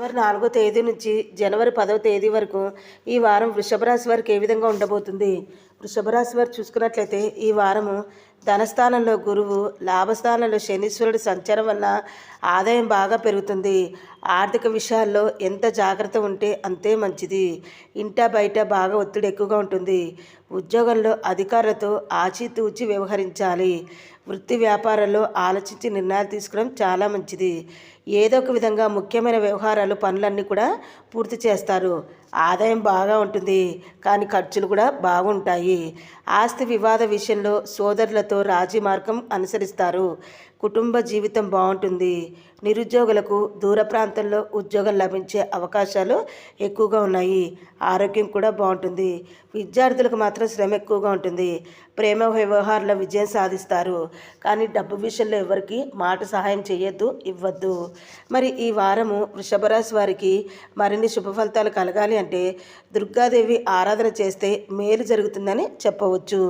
జనవరి 4వ తేదీ నుంచి జనవరి 10వ తేదీ వరకు ఈ వారం వృషభ రాశి వారికి ఏ విధంగా ఉండబోతుంది? వృషభ రాశి వారు చూసుకున్నట్లయితే ఈ వారము ధనస్థానంలో గురువు, లాభస్థానంలో శనీశ్వరుడు సంచారం వల్ల ఆదాయం బాగా పెరుగుతుంది. ఆర్థిక విషయాల్లో ఎంత జాగ్రత్త ఉంటే అంతే మంచిది. ఇంటా బయట బాగా ఒత్తిడి ఎక్కువగా ఉంటుంది. ఉద్యోగంలో అధికారులతో ఆచితూచి వ్యవహరించాలి. వృత్తి వ్యాపారాల్లో ఆలోచించి నిర్ణయాలు తీసుకోవడం చాలా మంచిది. ఏదో ఒక విధంగా ముఖ్యమైన వ్యవహారాలు పనులన్నీ కూడా పూర్తి చేస్తారు. ఆదాయం బాగా ఉంటుంది, కానీ ఖర్చులు కూడా బాగుంటాయి. ఆస్తి వివాద విషయంలో సోదరులతో రాజీ మార్గం అనుసరిస్తారు. కుటుంబ జీవితం బాగుంటుంది. నిరుద్యోగులకు దూర ప్రాంతంలో ఉద్యోగం లభించే అవకాశాలు ఎక్కువగా ఉన్నాయి. ఆరోగ్యం కూడా బాగుంటుంది. విద్యార్థులకు మాత్రం శ్రమ ఎక్కువగా ఉంటుంది. ప్రేమ వ్యవహారాల్లో విజయం సాధిస్తారు. కానీ డబ్బు విషయంలో ఎవరికి మాట సహాయం చేయొద్దు, ఇవ్వద్దు. మరి ఈ వారము వృషభ రాశి వారికి మరిన్ని శుభ ఫలితాలు కలగాలి అంటే దుర్గాదేవి ఆరాధన చేస్తే మేలు జరుగుతుందని చెప్పవచ్చు.